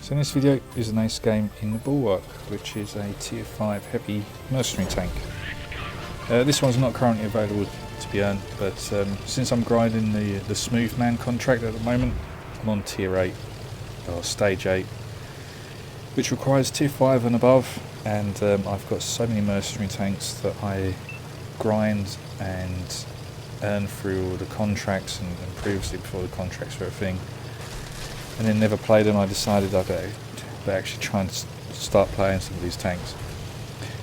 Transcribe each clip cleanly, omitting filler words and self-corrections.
So in this video is an ace game in the Bulwark, which is a tier 5 heavy mercenary tank. This one's not currently available to be earned, but since I'm grinding the smooth man contract at the moment, I'm on tier 8, or stage 8, which requires tier 5 and above, and I've got so many mercenary tanks that I grind and earn through all the contracts and previously before the contracts were a thing, and then never played them. I decided I better actually try and start playing some of these tanks.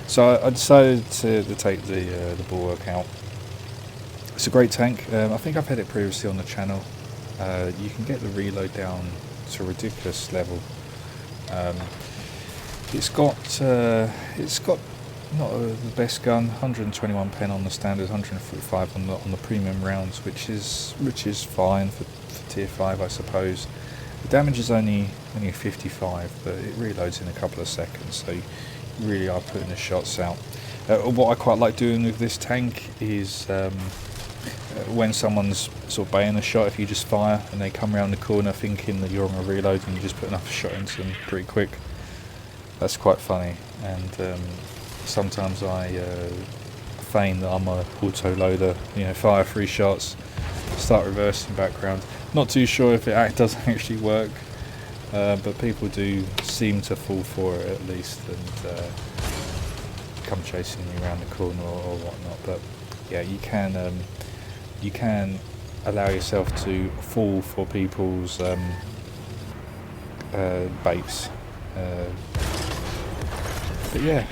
So I decided to take the Bulwark out. It's a great tank. I think I've had it previously on the channel. You can get the reload down to a ridiculous level. It's got not the best gun, 121 pen on the standard, 145 on the premium rounds, which is fine for tier 5, I suppose. The damage is only 55, but it reloads in a couple of seconds, so you really are putting the shots out. What I quite like doing with this tank is when someone's sort of baying a shot, if you just fire and they come around the corner thinking that you're on a reload and you just put enough shot into them pretty quick. That's quite funny, and sometimes I feign that I'm a auto loader, fire 3 shots, start reversing background. Not too sure if it does actually work, but people do seem to fall for it at least, and come chasing you around the corner or whatnot. But yeah, you can allow yourself to fall for people's baits. But yeah,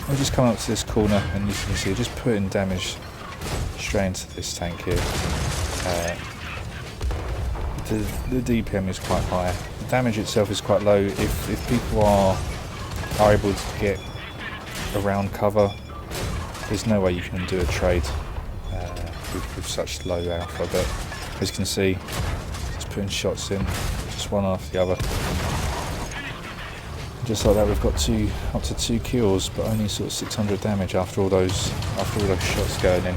I'll just come up to this corner, and you can see just putting damage straight into this tank here. The DPM is quite high. The damage itself is quite low. If people are able to get around cover, there's no way you can do a trade with such low alpha. But as you can see, just putting shots in, just one after the other. Just like that, we've got up to 2 kills, but only sort of 600 damage after all those shots going in.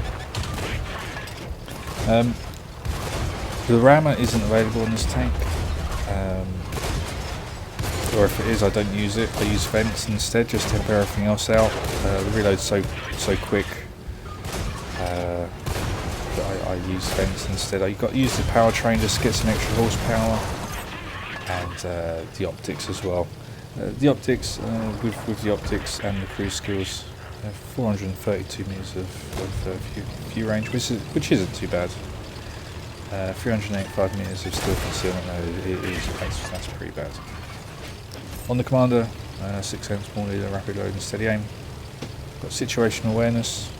The rammer isn't available on this tank, or if it is, I don't use it. I use vents instead, just to help everything else out. The reload's so quick that I use vents instead. I got to use the powertrain just to get some extra horsepower, and the optics as well. The optics, with the optics and the cruise skills, 432 meters of view range, which isn't too bad. 385 meters of still concealment, that's pretty bad. On the commander, 6M small leader, rapid load and steady aim. Got situational awareness,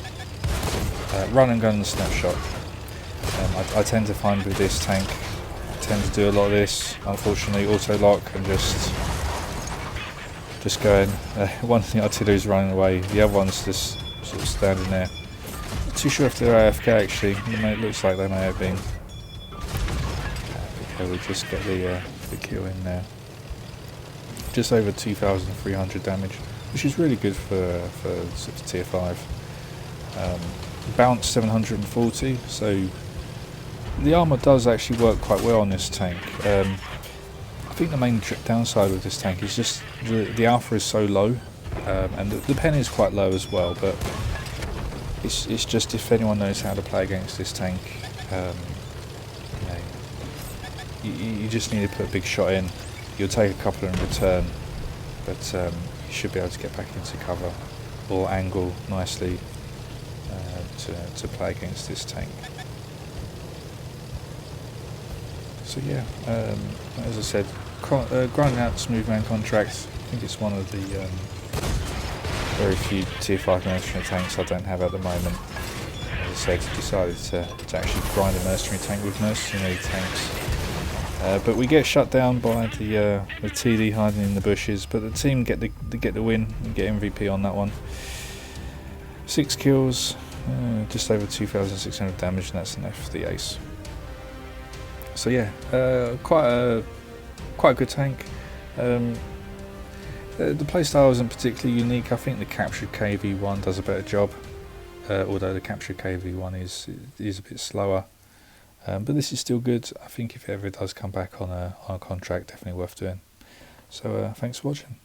run and gun and snapshot. I tend to find with this tank, I tend to do a lot of this. Unfortunately, auto lock and just go in. One thing I do is running away. The other one's just sort of standing there. Not too sure if they're AFK actually. It looks like they may have been. Okay, we'll just get the kill in there. Just over 2,300 damage, which is really good for sort of tier 5. Bounce 740, so the armour does actually work quite well on this tank. I think the main downside with this tank is just the alpha is so low, and the pen is quite low as well, but it's just, if anyone knows how to play against this tank, you just need to put a big shot in. You'll take a couple in return, but you should be able to get back into cover or angle nicely to play against this tank. So yeah, as I said, grinding out the smooth man contracts. I think it's one of the very few tier 5 mercenary tanks I don't have at the moment. As I said, decided to actually grind a mercenary tank with mercenary tanks. But we get shut down by the TD hiding in the bushes, but the team get the win and get MVP on that one. 6 kills, just over 2,600 damage, and that's enough for the ace. So yeah, quite a good tank. The playstyle isn't particularly unique. I think the captured KV1 does a better job, although the captured KV1 is a bit slower. But this is still good. I think if it ever does come back on a contract, definitely worth doing. So thanks for watching.